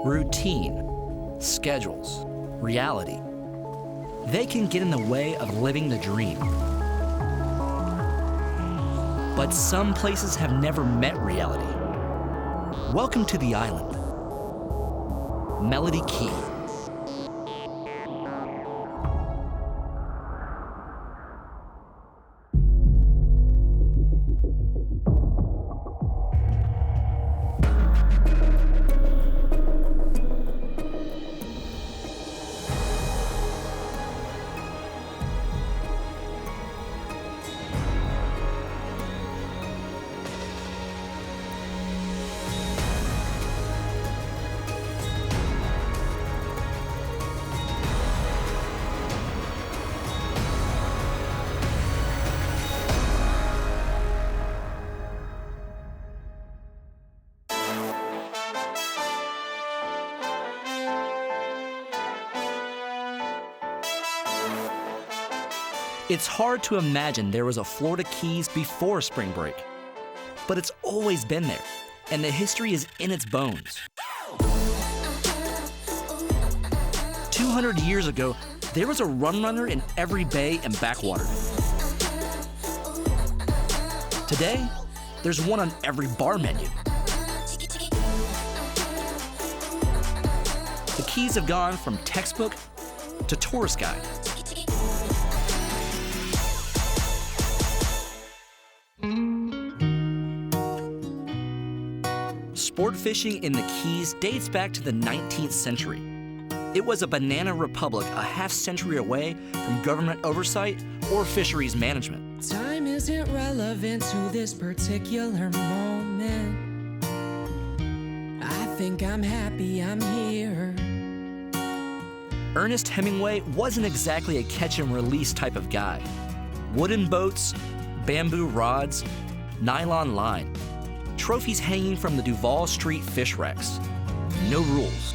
Routine, schedules, reality. They can get in the way of living the dream. But some places have never met reality. Welcome to the island, Melody Key. It's hard to imagine there was a Florida Keys before spring break, but it's always been there, and the history is in its bones. 200 years ago, there was a rum runner in every bay and backwater. Today, there's one on every bar menu. The Keys have gone from textbook to tourist guide. Sport fishing in the Keys dates back to the 19th century. It was a banana republic a half-century away from government oversight or fisheries management. Time isn't relevant to this particular moment. I think I'm happy I'm here. Ernest Hemingway wasn't exactly a catch-and-release type of guy. Wooden boats, bamboo rods, nylon line. Trophies hanging from the Duval Street fish racks. No rules.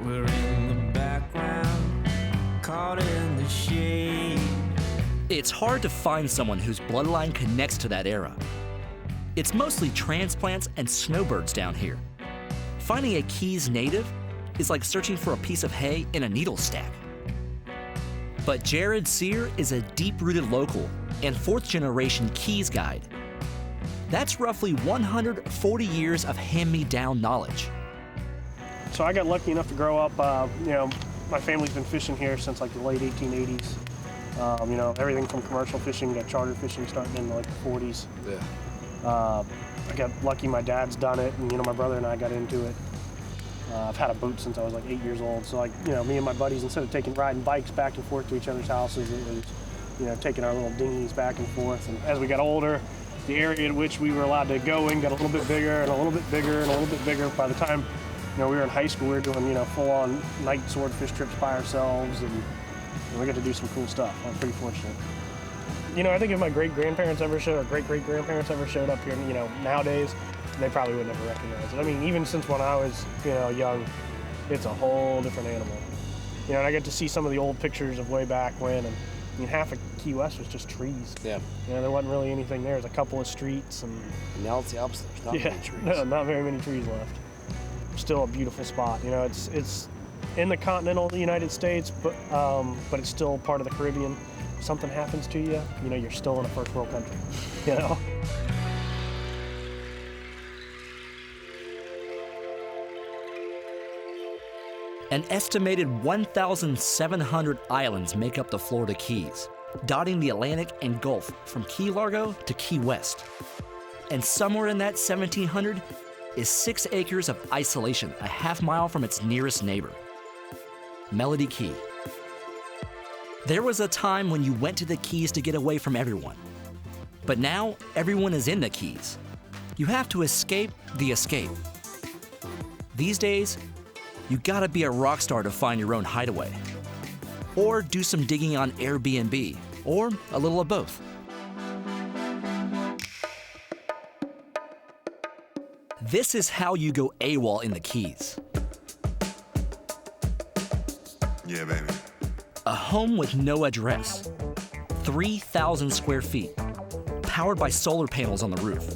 We're in the background, caught in the shade. It's hard to find someone whose bloodline connects to that era. It's mostly transplants and snowbirds down here. Finding a Keys native is like searching for a piece of hay in a needle stack. But Jared Sear is a deep-rooted local and fourth-generation Keys guide. That's roughly 140 years of hand-me-down knowledge. So I got lucky enough to grow up, my family's been fishing here since like the late 1880s. Everything from commercial fishing to charter fishing starting in like the 40s. Yeah. I got lucky my dad's done it, and my brother and I got into it. I've had a boat since I was like 8 years old. So me and my buddies, instead of riding bikes back and forth to each other's houses, it was, taking our little dinghies back and forth. And as we got older, the area in which we were allowed to go in got a little bit bigger and a little bit bigger and a little bit bigger. By the time we were in high school, we were doing full-on night swordfish trips by ourselves, and we got to do some cool stuff. I'm pretty fortunate. I think if my great-grandparents ever showed, or great-great-grandparents ever showed up here, nowadays, they probably would never recognize it. I mean, even since when I was, young, it's a whole different animal. And I get to see some of the old pictures of way back when, and half of Key West was just trees. Yeah. There wasn't really anything there. There's a couple of streets, and now it's the opposite. There's not many trees. No, not very many trees left. Still a beautiful spot. It's in the continental United States, but it's still part of the Caribbean. If something happens to you, you're still in a first world country. An estimated 1,700 islands make up the Florida Keys, dotting the Atlantic and Gulf from Key Largo to Key West. And somewhere in that 1,700 is 6 acres of isolation, a half-mile from its nearest neighbor, Melody Key. There was a time when you went to the Keys to get away from everyone. But now, everyone is in the Keys. You have to escape the escape. These days, you gotta be a rock star to find your own hideaway. Or do some digging on Airbnb, or a little of both. This is how you go AWOL in the Keys. Yeah, baby. A home with no address, 3,000 square feet, powered by solar panels on the roof,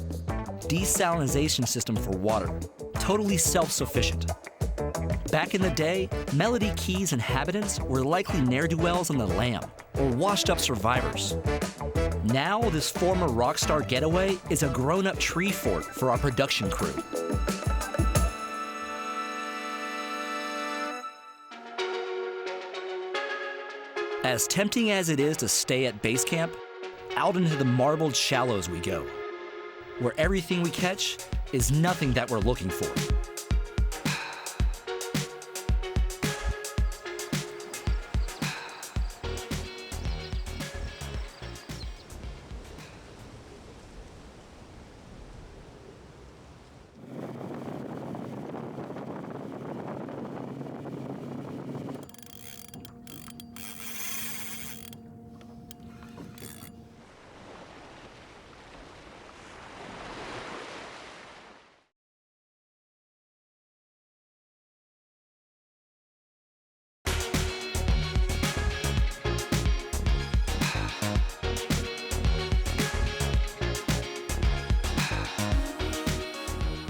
desalination system for water, totally self-sufficient. Back in the day, Melody Key's inhabitants were likely ne'er-do-wells on the lam or washed-up survivors. Now, this former rock star getaway is a grown-up tree fort for our production crew. As tempting as it is to stay at base camp, out into the marbled shallows we go, where everything we catch is nothing that we're looking for.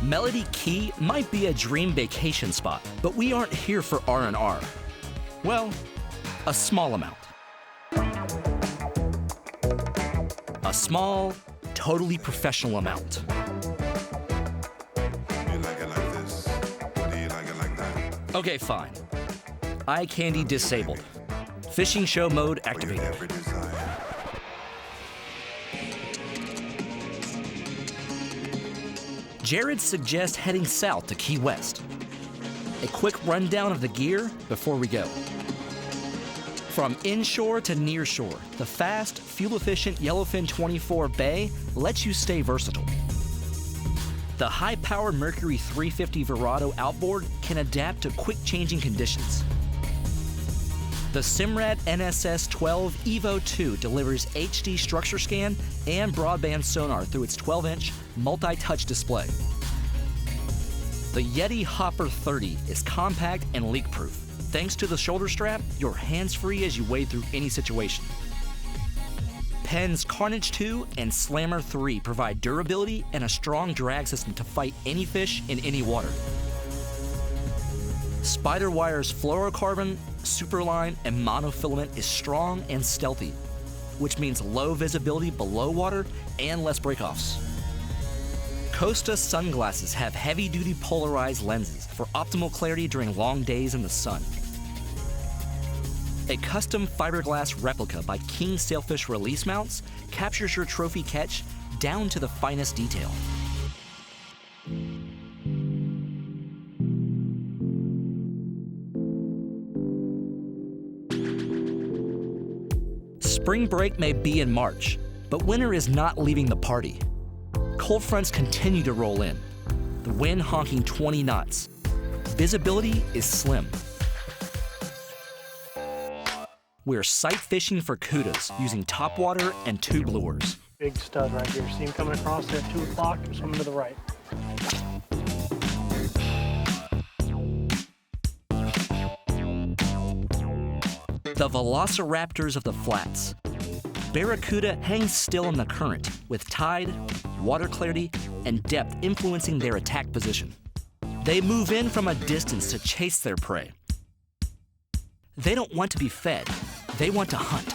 Melody Key might be a dream vacation spot, but we aren't here for R&R. Well, a small amount. A small, totally professional amount. Do you like it like this? Or do you like it like that? Okay, fine. Eye candy disabled. Fishing show mode For your activated. every desire. Jared suggests heading south to Key West. A quick rundown of the gear before we go. From inshore to nearshore, the fast, fuel-efficient Yellowfin 24 Bay lets you stay versatile. The high-powered Mercury 350 Verado outboard can adapt to quick-changing conditions. The Simrad NSS 12 Evo 2 delivers HD structure scan and broadband sonar through its 12-inch multi-touch display. The Yeti Hopper 30 is compact and leak-proof. Thanks to the shoulder strap, you're hands-free as you wade through any situation. Penn's Carnage 2 and Slammer 3 provide durability and a strong drag system to fight any fish in any water. Spiderwire's fluorocarbon, superline, and monofilament is strong and stealthy, which means low visibility below water and less breakoffs. Costa sunglasses have heavy-duty polarized lenses for optimal clarity during long days in the sun. A custom fiberglass replica by King Sailfish Release Mounts captures your trophy catch down to the finest detail. Spring break may be in March, but winter is not leaving the party. Cold fronts continue to roll in, the wind honking 20 knots. Visibility is slim. We're sight fishing for kudas using topwater and tube lures. Big stud right here. See him coming across there at 2 o'clock, swimming to the right. The velociraptors of the flats. Barracuda hangs still in the current, with tide, water clarity, and depth influencing their attack position. They move in from a distance to chase their prey. They don't want to be fed, they want to hunt.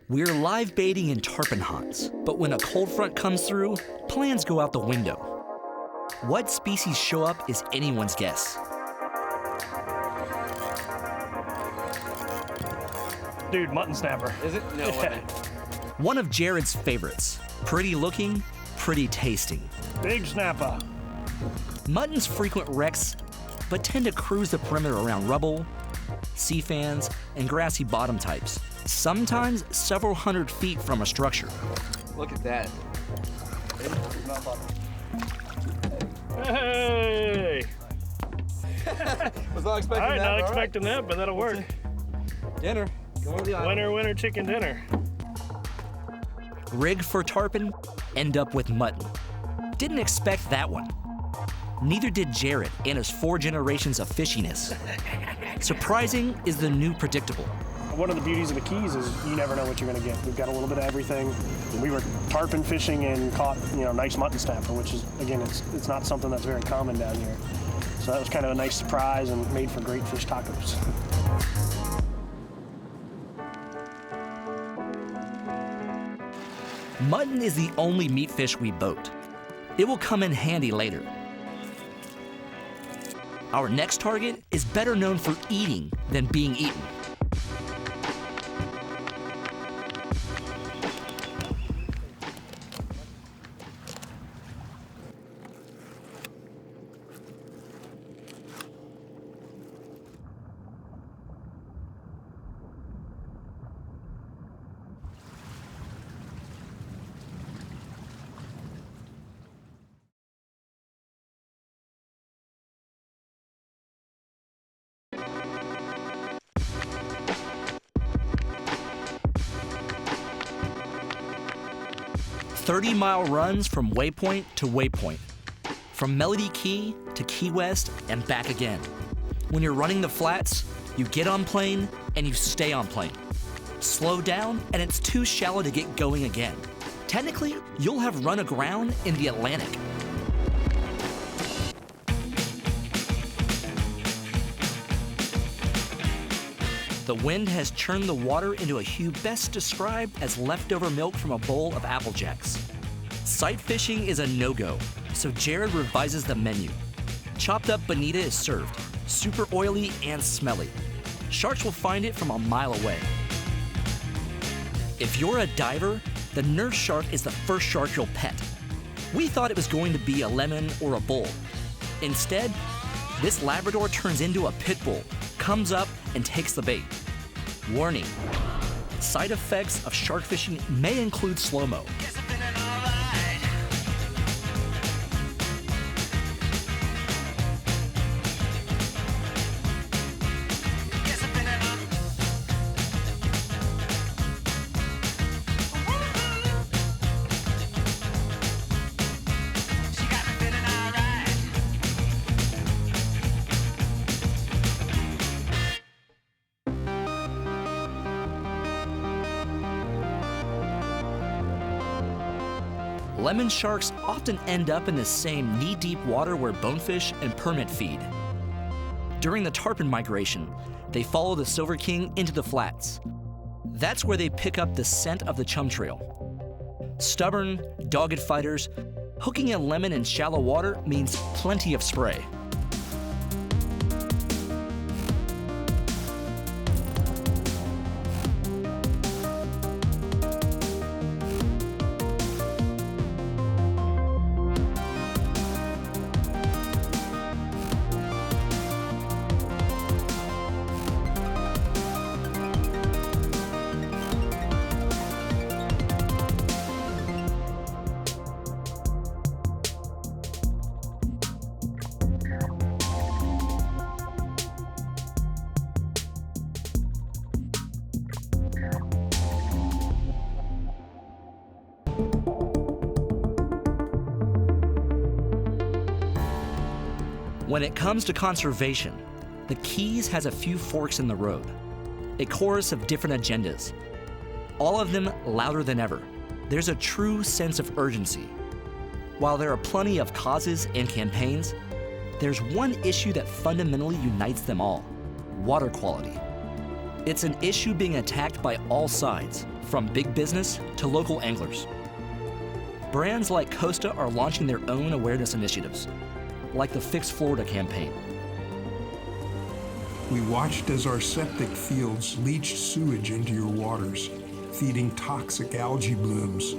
We're live baiting in tarpon haunts, but when a cold front comes through, plans go out the window. What species show up is anyone's guess. Dude, mutton snapper. Is it? No way. One of Jared's favorites. Pretty looking, pretty tasting. Big snapper. Muttons frequent wrecks, but tend to cruise the perimeter around rubble, sea fans, and grassy bottom types, sometimes several hundred feet from a structure. Look at that. Hey! Was Was not expecting All right, that. not all right. expecting that, but that'll work. Dinner. Going to the island. Winner, winner, chicken dinner. Rig for tarpon, end up with mutton. Didn't expect that one. Neither did Jared and his 4 generations of fishiness. Surprising is the new predictable. One of the beauties of the Keys is you never know what you're going to get. We've got a little bit of everything. We were tarpon fishing and caught, nice mutton snapper, which is, again, it's not something that's very common down here. So that was kind of a nice surprise and made for great fish tacos. Mutton is the only meat fish we boat. It will come in handy later. Our next target is better known for eating than being eaten. "30-mile runs from waypoint to waypoint, from Melody Key to Key West and back again. When you're running the flats, you get on plane and you stay on plane. Slow down and it's too shallow to get going again. Technically, you'll have run aground in the Atlantic. The wind has churned the water into a hue best described as leftover milk from a bowl of Apple Jacks. Sight fishing is a no-go, so Jared revises the menu. Chopped up bonita is served, super oily and smelly. Sharks will find it from a mile away. If you're a diver, the nurse shark is the first shark you'll pet. We thought it was going to be a lemon or a bull. Instead, this Labrador turns into a pit bull, comes up and takes the bait. Warning, side effects of shark fishing may include slow-mo. Lemon sharks often end up in the same knee-deep water where bonefish and permit feed. During the tarpon migration, they follow the Silver King into the flats. That's where they pick up the scent of the chum trail. Stubborn, dogged fighters, hooking a lemon in shallow water means plenty of spray. When it comes to conservation, the Keys has a few forks in the road, a chorus of different agendas, all of them louder than ever. There's a true sense of urgency. While there are plenty of causes and campaigns, there's one issue that fundamentally unites them all: water quality. It's an issue being attacked by all sides, from big business to local anglers. Brands like Costa are launching their own awareness initiatives, like the Fix Florida campaign. We watched as our septic fields leached sewage into your waters, feeding toxic algae blooms.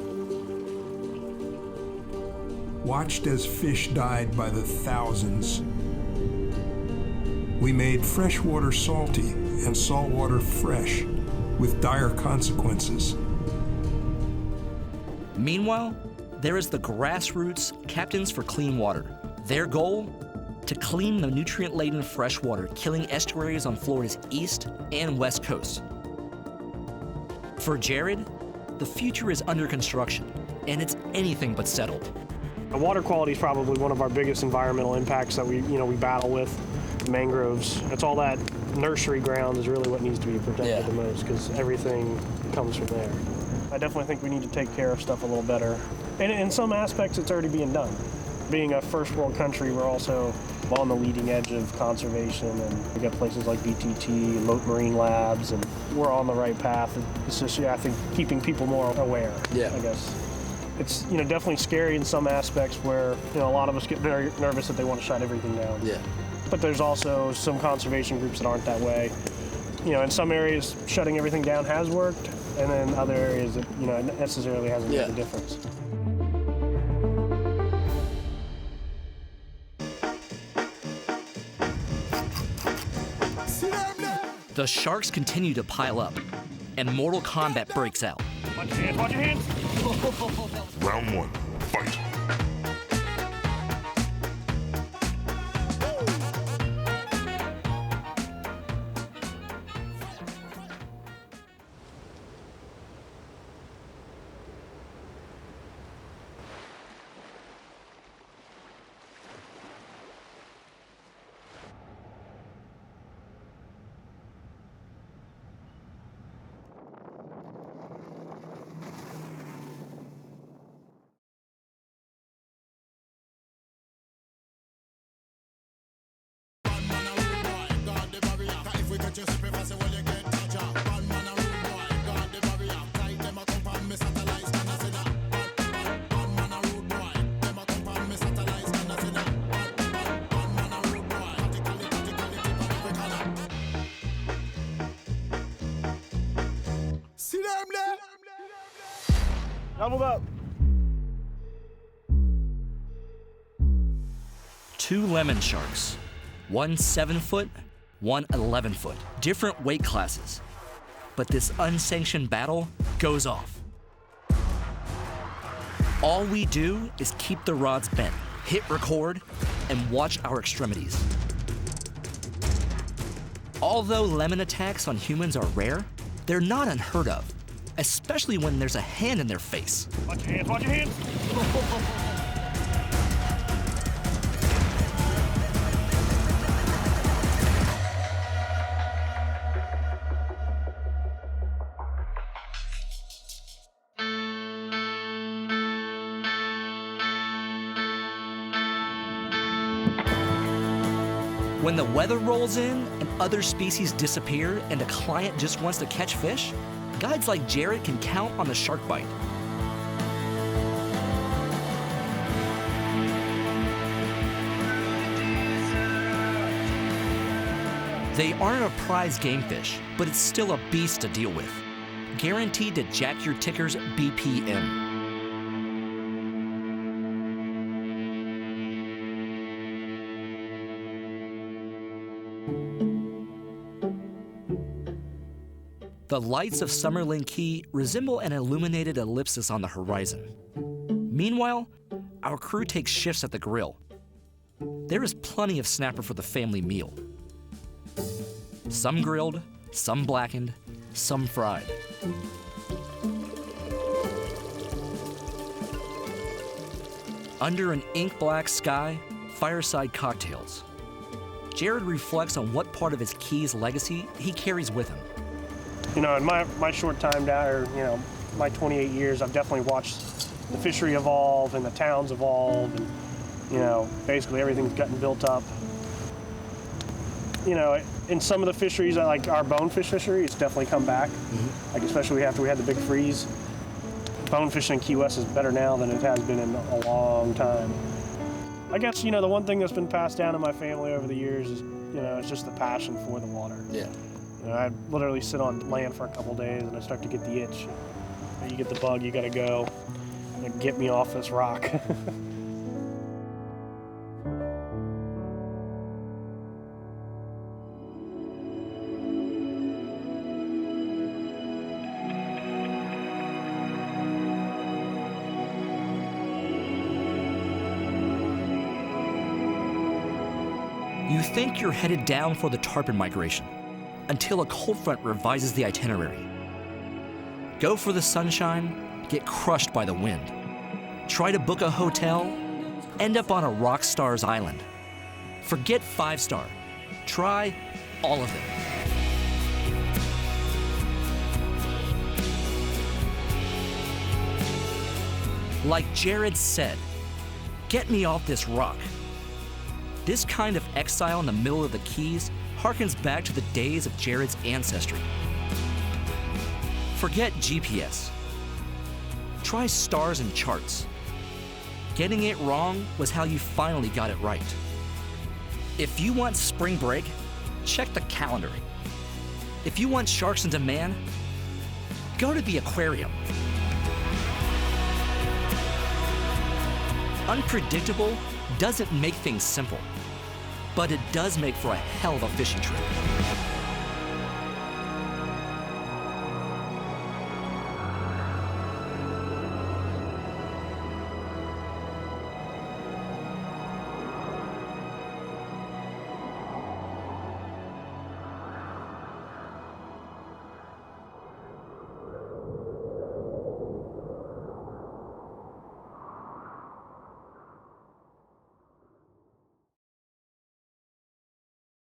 Watched as fish died by the thousands. We made freshwater salty and saltwater fresh, with dire consequences. Meanwhile, there is the grassroots Captains for Clean Water. Their goal? to clean the nutrient-laden fresh water killing estuaries on Florida's east and west coast. For Jared, the future is under construction, and it's anything but settled. The water quality is probably one of our biggest environmental impacts that we battle with. The mangroves, that's all that nursery ground is really what needs to be protected the most, because everything comes from there. I definitely think we need to take care of stuff a little better. And in some aspects, it's already being done. Being a first world country, we're also on the leading edge of conservation, and we got places like BTT and Moat Marine Labs, and we're on the right path. It's just, I think, keeping people more aware, I guess. It's, definitely scary in some aspects where, a lot of us get very nervous that they want to shut everything down. Yeah. But there's also some conservation groups that aren't that way. In some areas, shutting everything down has worked, and then other areas, it, necessarily hasn't made a difference. The sharks continue to pile up, and Mortal Kombat breaks out. Watch your hands, watch your hands! Round one, fight. Doubled up. 2 lemon sharks, one 7-foot, one 11-foot, different weight classes. But this unsanctioned battle goes off. All we do is keep the rods bent, hit record, and watch our extremities. Although lemon attacks on humans are rare, they're not unheard of, especially when there's a hand in their face. Watch your hands, watch your hands! When the weather rolls in and other species disappear and a client just wants to catch fish, guides like Jared can count on the shark bite. They aren't a prize game fish, but it's still a beast to deal with. Guaranteed to jack your ticker's BPM. The lights of Summerlin Key resemble an illuminated ellipsis on the horizon. Meanwhile, our crew takes shifts at the grill. There is plenty of snapper for the family meal. Some grilled, some blackened, some fried. Under an ink-black sky, fireside cocktails. Jared reflects on what part of his Keys legacy he carries with him. In my short time down, or my 28 years, I've definitely watched the fishery evolve and the towns evolve, and basically everything's gotten built up. In some of the fisheries, like our bonefish fishery, it's definitely come back. Mm-hmm. Like especially after we had the big freeze. Bonefish in Key West is better now than it has been in a long time. I guess the one thing that's been passed down in my family over the years is it's just the passion for the water. Yeah. I literally sit on land for a couple days and I start to get the itch. You get the bug, you gotta go. Get me off this rock. You think you're headed down for the tarpon migration until a cold front revises the itinerary. Go for the sunshine, get crushed by the wind. Try to book a hotel, end up on a rock star's island. Forget 5-star. Try all of them. Like Jared said, get me off this rock. This kind of exile in the middle of the Keys harkens back to the days of Jared's ancestry. Forget GPS. Try stars and charts. Getting it wrong was how you finally got it right. If you want spring break, check the calendar. If you want sharks in demand, go to the aquarium. Unpredictable doesn't make things simple, but it does make for a hell of a fishing trip.